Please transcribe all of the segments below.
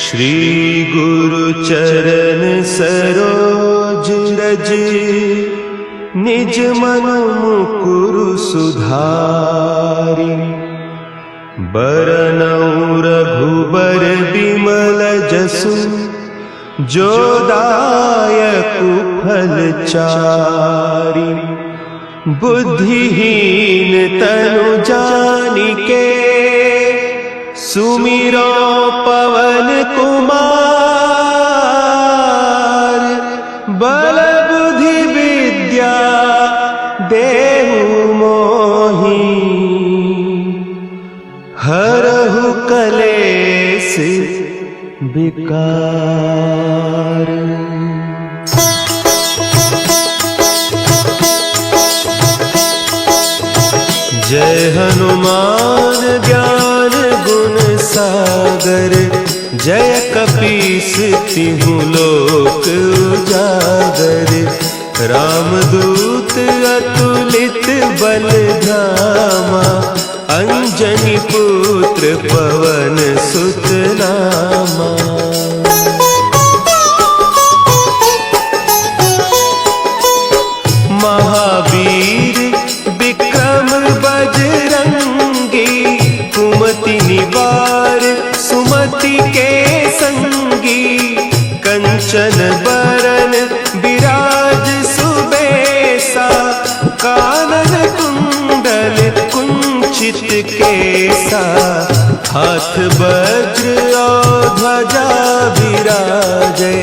श्री गुरु चरण सरोज रज, निज मन मुकुरु सुधारि। बरनउँ रघुबर बिमल जसु, जो दायकु फल चारि। बुद्धिहीन तनु जानिके, सुमिरो पवन कुमार। बल बुद्धि विद्या देहु मोहि, हरहु कलेस विकार। जय हनुमान ज्ञान गुण सागर, जय कपीस तिहु लोक उजागर। रामदूत अतुलित बल धामा, अंजनी पुत्र पवन सुत नामा। महावीर विक्रम बजरंगी, कुमति निवार सुमति के संगी। कंचन बरन विराज सुबेसा, कानन कुंडल कुंचित केसा। हाथ वज्र और ध्वजा विराजे,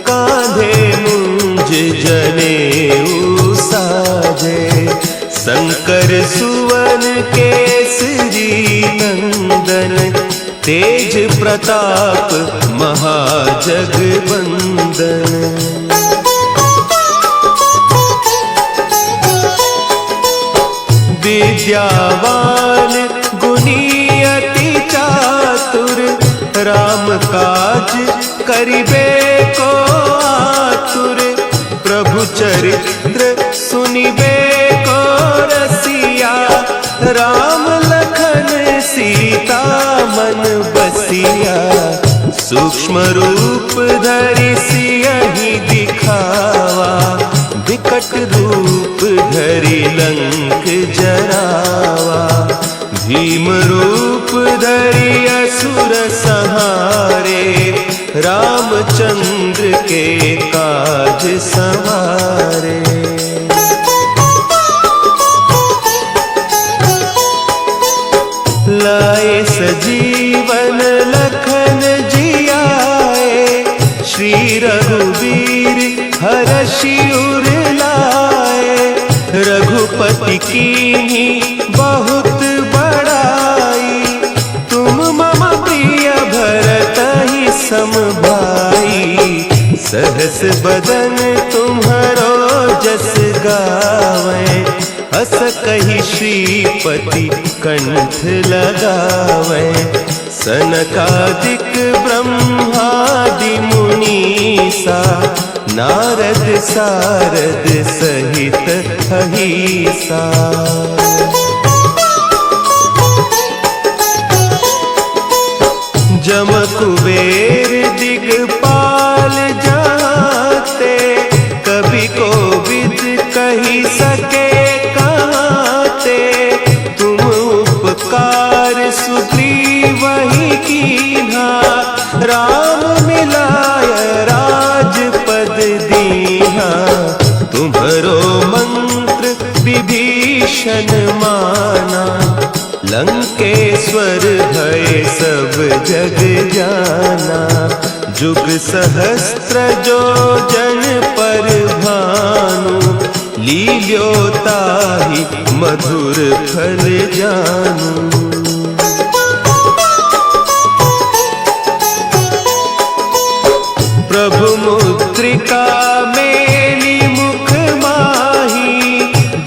कांधे मुंज जनेऊ साजे। शंकर सुवन केसरी नंदन, तेज प्रताप महाजगवंदन। विद्यावान गुणी अति चातुर, राम काज करिबे को आतुर। प्रभु चरित्र सुनिबे को रसिया, राम लखन सीता मन बसिया। सूक्ष्म रूप धरि सियहि दिखावा, विकट रूप धरि लंक जरावा। भीम रूप धरि असुर संहारे, रामचंद्र के काज सवारे। लाए सजीवन लखन जियाए, श्री रघुवीर हरषि उर लाए। रघुपति कीन्ही बहुत बड़ाई, तुम मम प्रिय भरतहि सम भाई। सहस बदन तुम्हरो जस गावें, हस कहि श्रीपति कंठ लगावें। सनकादिक ब्रह्मादि मुनीसा, नारद सारद सहित अहीसा। जम कुबेर दिगपाल जाते, कवि कोविद कहि सके कहते। तुम उपकार सुग्रीवहि कीन्हा, राम मिलाय राजपद दीन्हा। तुम्हरो मंत्र विभीषण माना, लंकेश्वर भय सब जग जाना। जुग सहस्त्र जो जन पर भानु, लील्योताहि मधुर फल जानू। प्रभु मुद्रिका मेली मुख माही,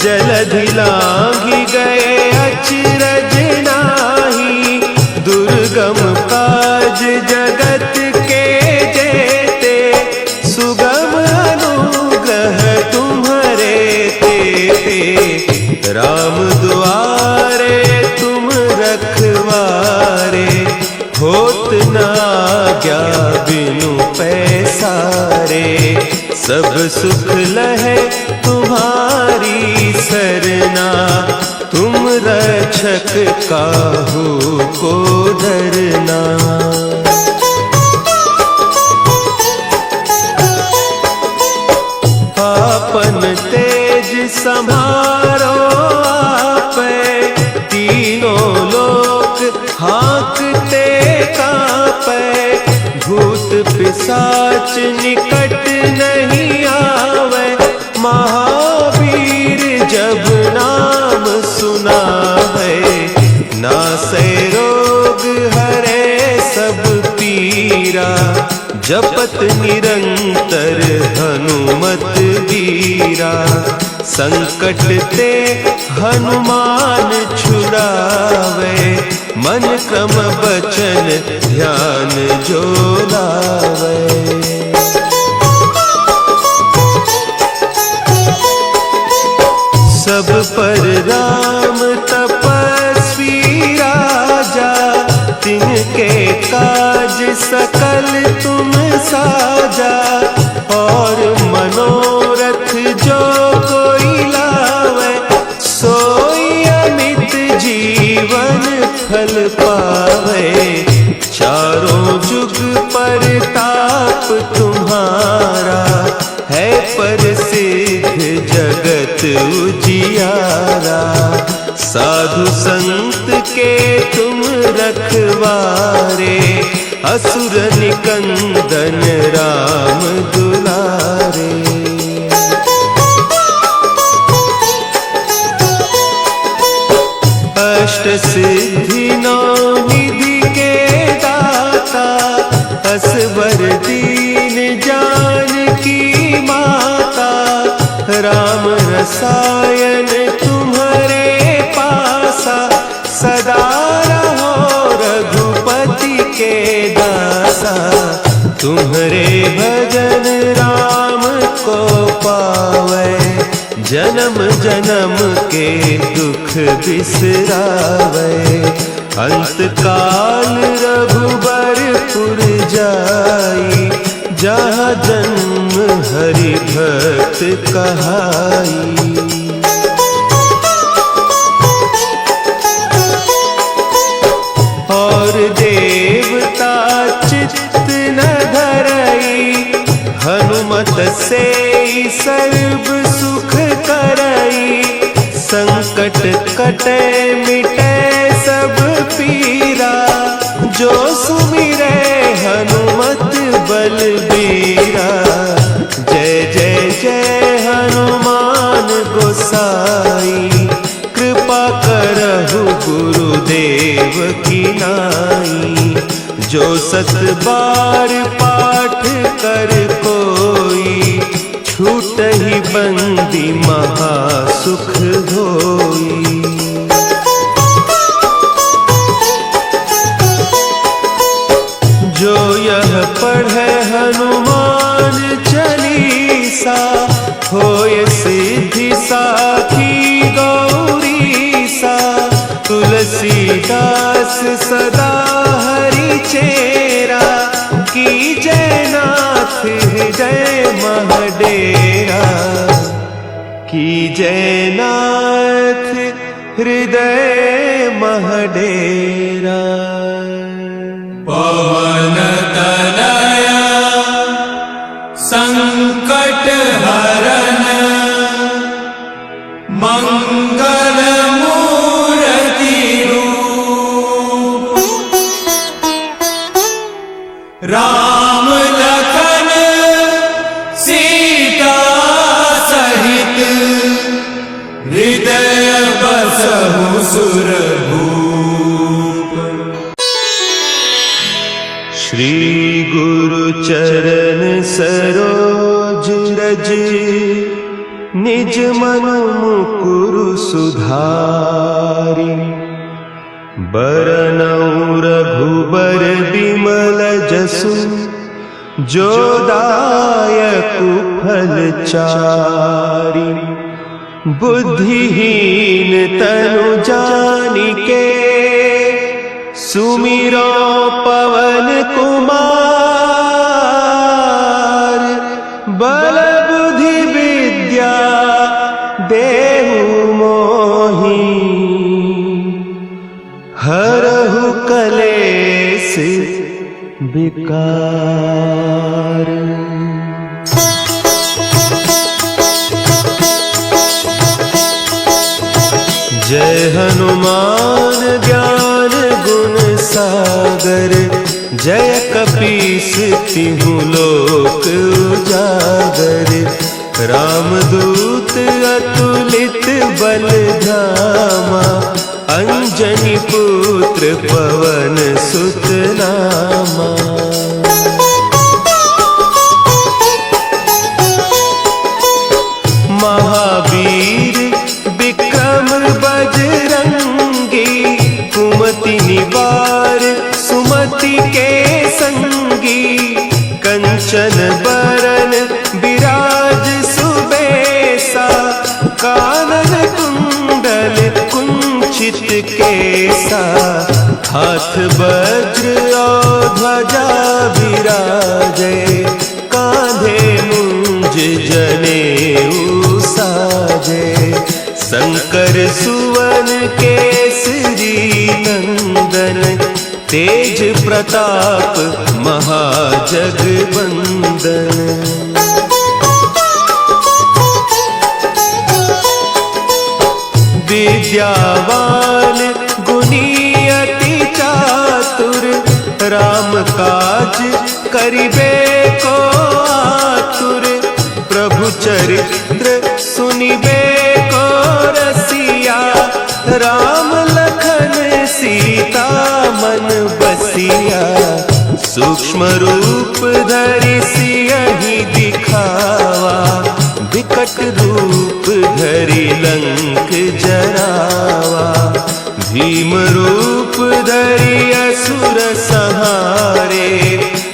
जलधि लांघि गए अचरज नाही। दुर्गम काज जगत के जेते, सुगम अनुग्रह तुम्हरे तेते। राम दुआरे तुम रखवारे, होत न आज्ञा बिनु पैसारे, सब सुख लहे तुम्हारी सरना, तुम रक्षक काहू को डरना। आपन तेज संभारो आपे, तीनों लोक हाँकते कांपे, भूत पिशाच निकट नहीं आवे, महावीर जब नाम सुनावे, नासे रोग हरे सब पीरा, जपत निरंतर हनुमत वीरा, संकट ते हनुमान छुड़ावे, मन क्रम बचन ध्यान जो लावे। सब पर राम तपस्वी राजा, तिनके काज सकल तुम साजा, और मनोरथ जो कोई लावे, सोई अमित जीवन फल पावे, चारों जुग परताप तुम्हारा, है प्रसिद्ध जगत उजियारा, साधु संत के तुम रखवारे, असुर निकंदन राम दुलारे। अष्ट सिद्धि नौ निधि के दाता, असवर दीन जानकी माता, राम रसायन तुम्हारे पासा, सदा रहो रघुपति के दासा, तुम्हारे भजन राम को पावे, जन्म जन्म के दुख बिसरावे, अंत काल रघुबरपुर जाई, जहाँ जन्म हरि भक्त कहाई। और देवता चित्त न धरई, हनुमत से सर्व सुख करई, संकट कटे मिटे सब पीरा, जो सुमिरे हनुमत बलबीरा, जय जय जय हनुमान गोसाई, कृपा करहु गुरुदेव की नाई, जो सत बार पाठ कर कोई, छूट ही बंदी महासुख होई। जो यह पढ़े हनुमान चालीसा, होय सिद्धि साखी गौरीसा, तुलसीदास सदा हरि चेरा, की जयनाथ हृदय महडेरा, की जयनाथ हृदय महडेरा। पवन तनया संकट हरन, मंगल मूर्ति रूप, राम लखन सीता सहित, हृदय बसहु सुरभूप। श्री गुरु चरण सरोज रज, निज मन मुकुरु सुधारि, बरनउँ रघुबर बिमल जसु, जो दायकु फल चारि, बुद्धिहीन तनु जानिके, सुमिरो पवन कुमार, बल बुद्धि विद्या देहु मोहि, हरहु कलेस विकार। जय हनुमान ज्ञान गुण सागर, जय कपीस तिहु लोक उजागर। रामदूत अतुलित बल धामा, अंजनी पुत्र पवन सुत नामा। महावीर विक्रम बजरंगी, कुमति निवार सुमति के संगी। कंचन बरन विराज सुबेसा, कानन कुंडल कुंचित केसा। हाथ वज्र और ध्वजा विराजे, कांधे मुंज जनेऊ साजे। शंकर सुवन केसरी नंदन, तेज प्रताप महाजगवंदन। विद्यावान गुणी अति चातुर, राम काज करिबे को आतुर। प्रभु चरित्र सुनिबे को रसिया, राम लखन सीता मन बसिया। सूक्ष्म रूप धरि सियहि दिखावा, विकट रूप धरि लंक जरावा। भीम रूप धरि असुर संहारे,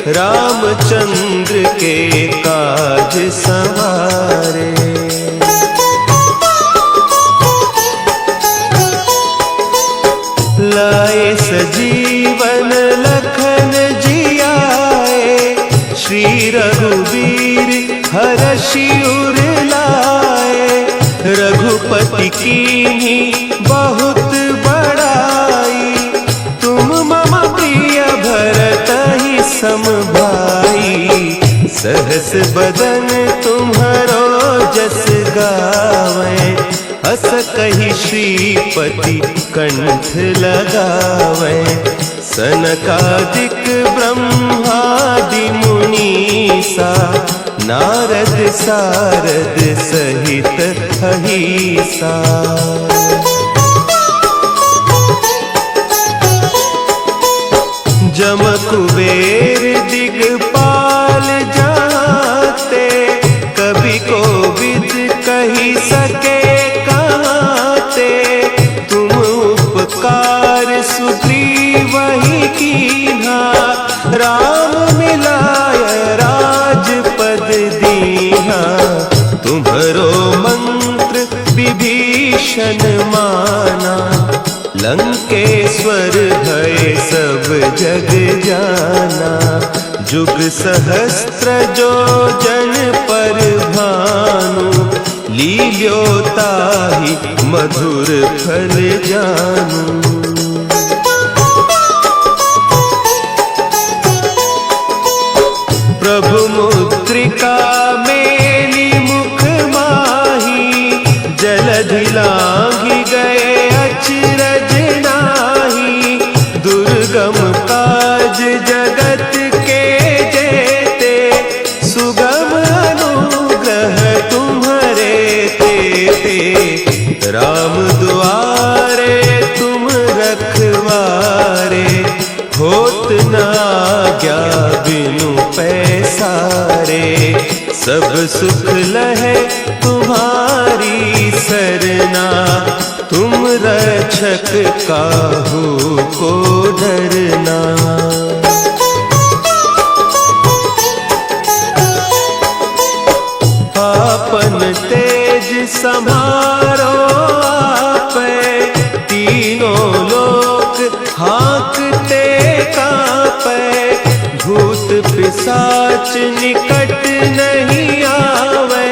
रामचंद्र के काज संवारे। लाए सजीवन लखन जियाए, श्री रघुवीर हरषि उर लाए। रघुपति कीन्ही बहुत बड़ाई, तुम मम प्रिय भरतहि सम भाई। सहस बदन तुम्हरो जस गावें, हस कहि श्रीपति कंठ लगावें। सनकादिक ब्रह्मादि मुनीसा, नारद सारद सहित अहीसा। जम कुबेर दिगपाल जाते, कवि कोविद कही सके कहते। तुम उपकार सुग्रीवहि कीन्हा, राम मिलाय राजपद दीन्हा। तुम्हरो मंत्र विभीषण माना, लंकेश्वर भय सब जग जाना। जुग सहस्त्र जो जन पर भानु, लील्योताहि मधुर फल जानू। प्रभु मुद्रिका मेली मुख माही, जलधि लांघि गए अचरज नाही। दुर्गम काज जगत के जेते, सुगम अनुग्रह तुम्हरे तेते। राम दुआरे तुम रखवारे, होत न आज्ञा बिनु पैसारे। सब सुख लहे तुम्हारी सरना, तुम रक्षक काहू को डरना। आपन तेज संभारो आपे, तीनों लोक हाँकते भूत पिशाच निकट नहीं आवे,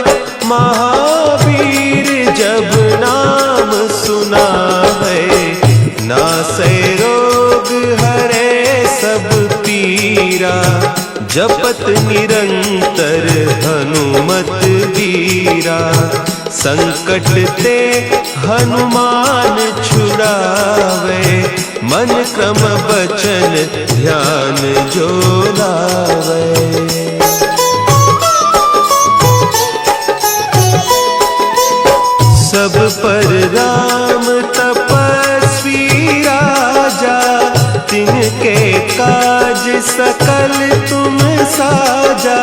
महावीर जब नाम सुनावे। नासै रोग हरे सब पीरा, जपत निरंतर हनुमत वीरा। संकट ते हनुमान छुड़ावे, मन क्रम बचन ध्यान जो लावे। सब पर राम तपस्वी राजा, तिनके काज सकल तुम साजा।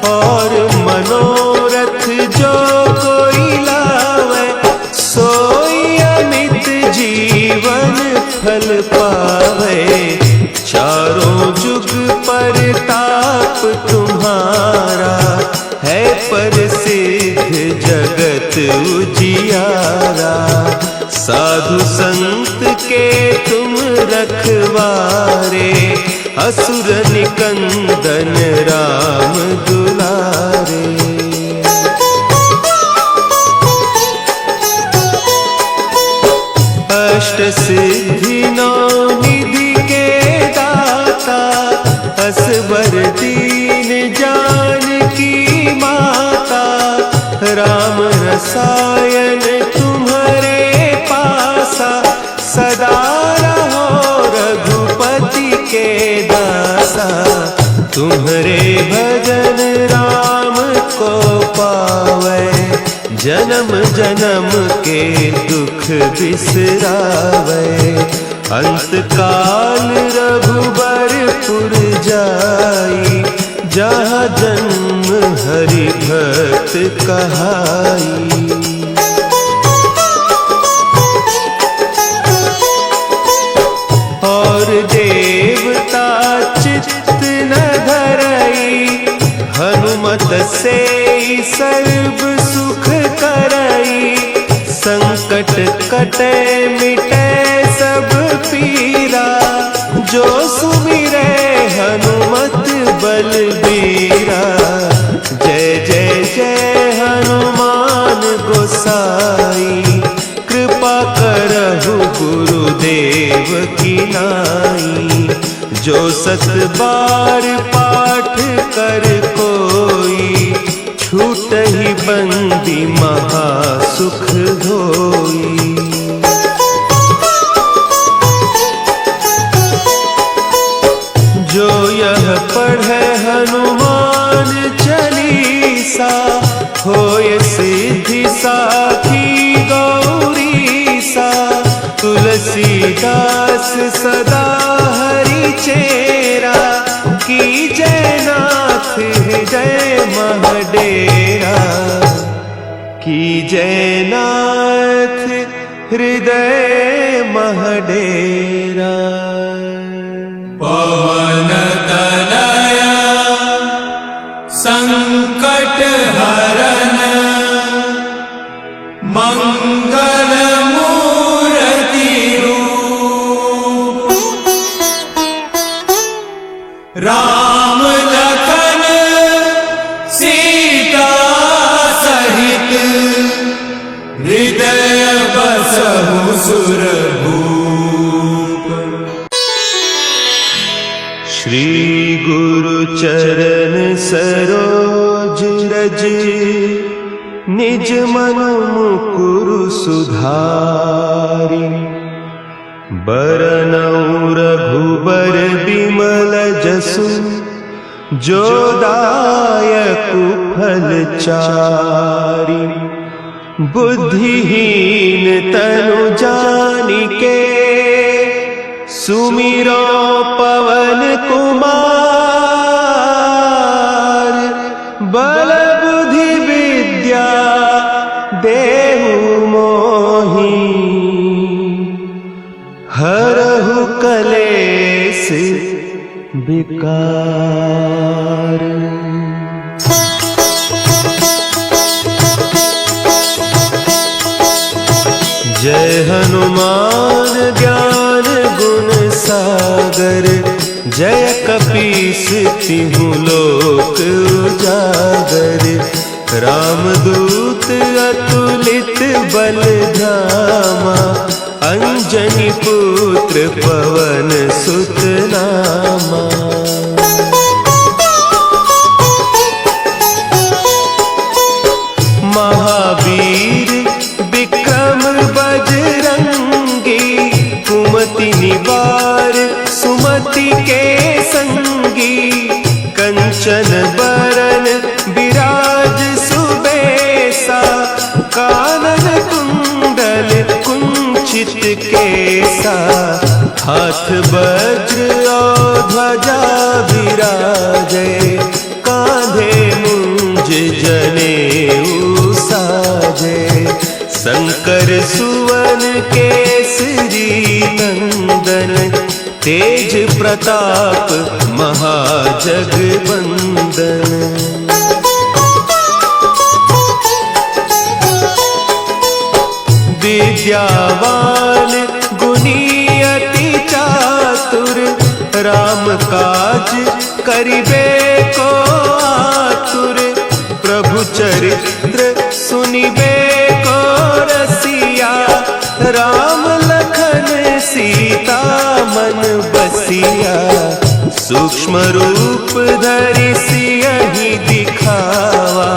और मनोरथ जो कोई लावे, सोई अमित जीवन फल पावे। चारों जुग परताप तुम्हारा, है प्रसिद्ध जगत उजियारा। साधु संत के तुम रखवारे, असुर निकंदन राम दुलारे। अष्ट सिद्धि नौ निधि के दाता, असवर दीन जानकी माता। राम रसायन तुम्हारे पासा, सदा रहो रघुपति के दासा। तुम्हारे भजन राम को पावे, जन्म जन्म के दुख बिसरावे। अंत काल रघुबरपुर जाई, जहाँ जन्म हरि भक्त कहाई। और देवता चित्त न धरई, हनुमत से सर्व सुख करई। संकट कटे मिटे सब पीरा, जो सुमिरे हनुमत बलबीरा। जय जय जय हनुमान गोसाई, कृपा करहु गुरुदेव की नाई। जो सत बार पाठ कर कोई, छूटहि बंदी महासुख होई। जो यह पढ़े हनुमान चालीसा, होय सिद्धि साखी गौरीसा। तुलसीदास सदा हरि चेरा, की जयनाथ हृदय महडेरा। की जयनाथ हृदय महडेरा। पवन तनया संकट हरन, मंगल मूर्ति रूप। राम लखन सीता सहित, हृदय बसहु सुरभूप। श्री गुरु चरण सरोज रज, निज मन मुकुरु सुधारि। बरनउँ रघुबर बिमल जसु, जो दायकु फल चारि। बुद्धिहीन तनु जानिके, सुमिरो पवन कुमार। बल बुद्धि विद्या देहु मोहि, हरहु कलेस विकार। जय हनुमान ज्ञान गुण सागर, जय कपीस तिहु लोक उजागर, रामदूत अतुलित बल धामा, अंजनी पुत्र पवन सुत नामा। महावीर विक्रम बजरंगी, कुमति निवार सुमति के संगी, कंचन बरन विराज सुबेसा, कानन कुंडल कुंचित केसा, हाथ वज्र और ध्वजा विराजे, कांधे मुंज जनेऊ साजे, शंकर सुवन केसरी नंदन, तेज प्रताप महाजगबंदन। विद्यावान गुणी अति चातुर, राम काज करिबे को आतुर, प्रभु चरित्र सुनिबे को रसिया, राम लखन सीता मन बसिया, सूक्ष्म रूप धरि सियहि दिखावा,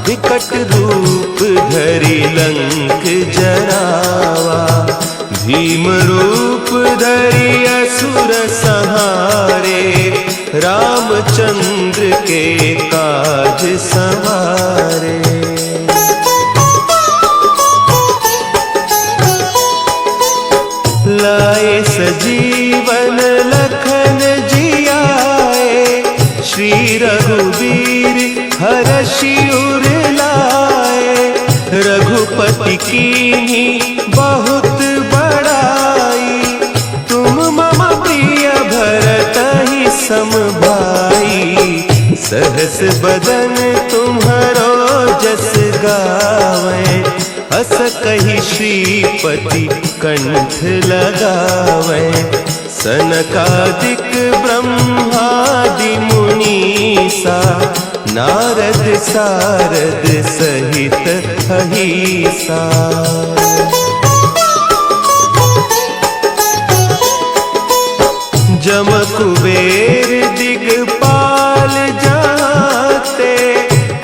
विकट रूप धरि लंक जरावा, भीम रूप धरि असुर संहारे, रामचंद्र के काज संवारे। लाए सजीवन लखन जियाए, श्री रघुवीर हरषि उर लाए, रघुपति कीन्ही बहुत बड़ाई, तुम मम प्रिय भरतहि सम भाई, सहस बदन तुम्हरो जस गावे, अस कहि श्रीपति कंठ लगावे, सनकादिक ब्रह्मादि मुनीसा, नारद सारद सहित अहिसा। जम कुबेर दिगपाल जाते,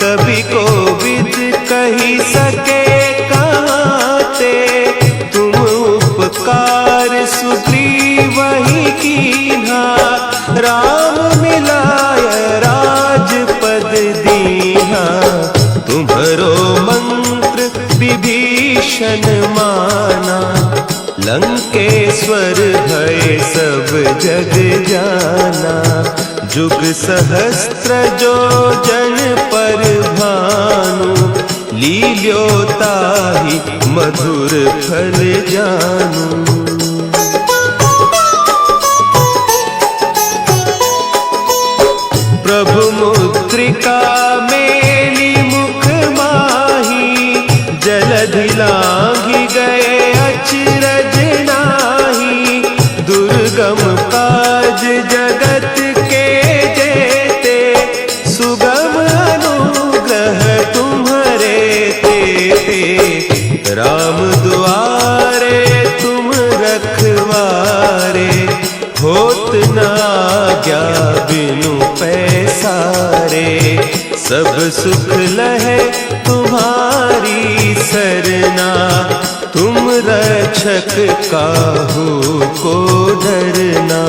कवि कोविद कही सके कहते, तुम उपकार सुग्रीवहि कीन्हा, राम मिलाय राजपद दीन्हा, तुम्हरो मंत्र विभीषण माना, लंकेश्वर भय सब जग जाना, जुग सहस्त्र जो जन पर भानु, लील्योताहि मधुर फल जानू। प्रभु मुद्रिका मेली मुख माही, जलधि लांघि गए अचरज नाही, दुर्गम काज जगत के जेते, सुगम अनुग्रह तुम्हरे तेते, राम दुआरे तुम रखवारे, होत न आज्ञा बिनु पैसारे, सब सुख लहे तुम्हारी सरना, तुम रक्षक काहू को डरना।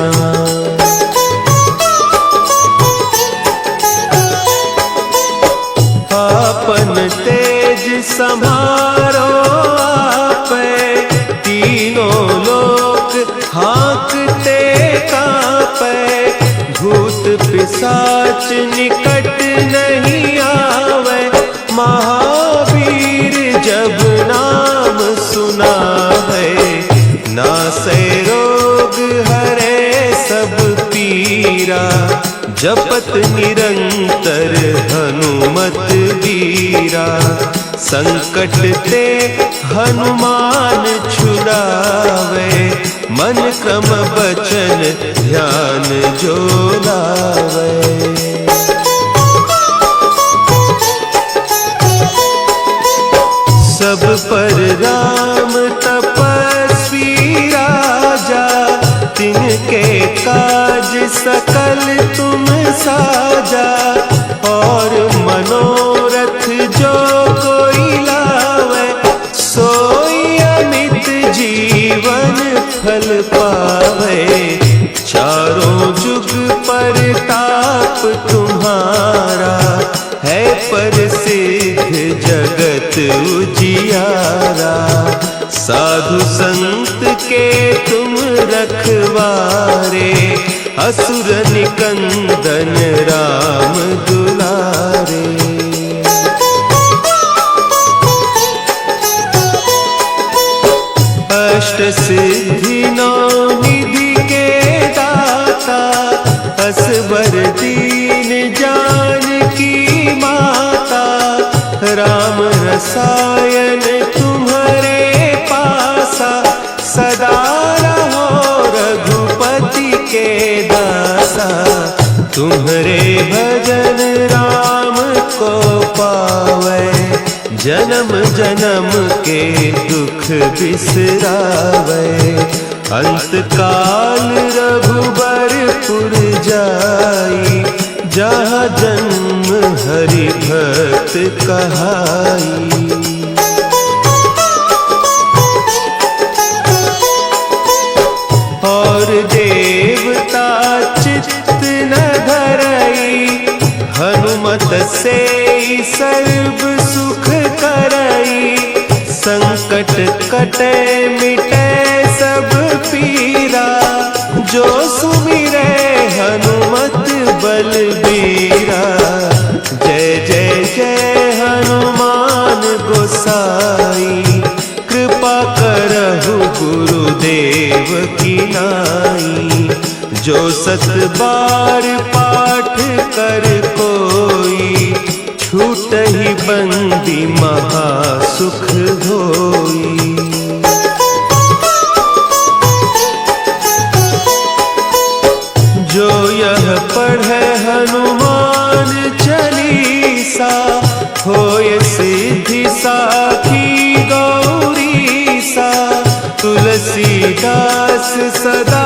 आपन तेज समारो आपे, तीनों लोक हाँकते कापे, भूत पिशाच निकट नहीं आवे, महावीर जब नाम सुना है, नासै रोग हरे सब पीरा, जपत निरंतर हनुमत वीरा, संकट ते हनुमान छुड़ावे, मन क्रम बचन ध्यान जो लावे। सब पर राम तपस्वी राजा, तिनके काज सकल तुम साजा। और मनोरथ जो कोई लावे, सोई अमित जीवन फल पावे। चारों जुग परताप तुम्हारा, है प्रसिद्ध जगत उजियारा। साधु संत के तुम रखवारे, असुर निकंदन राम दुलारे। अष्ट सिद्धि नौ निधि के दाता, असबर दीन जानकी माता। राम रसायन तुम्हारे पासा, सदा रहो रघुपति के दासा। तुम्हारे भजन राम को पावे, जन्म जन्म के दुख बिसरावे। अंत काल रघुबरपुर जाई, जहाँ जन्म हरि भक्त कहाई। और देवता चित्त न धरई, हनुमत से सर्व सुख करई। संकट कटे मिटे सब पीरा, जो सुमिरे हनुमत बलबीरा। जय जय जय हनुमान गोसाई, कृपा करहु गुरुदेव की नाई। जो सत बार पाठ कर कोई, छूटहि बंदी महासुख होई। जो यह पढ़े हनुमान चालीसा, होय सिद्धि साखी गौरीसा। तुलसीदास सदा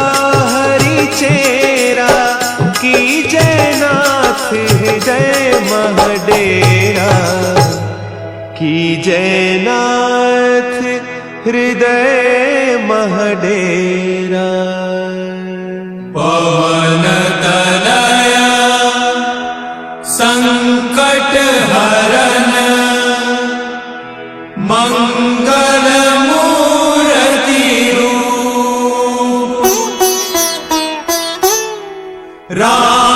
हरि चेरा, की जयनाथ हृदय महडेरा। की जयनाथ हृदय महडेरा। पवन तनया संकट हरन, मंगल मूर्ति रूप। राम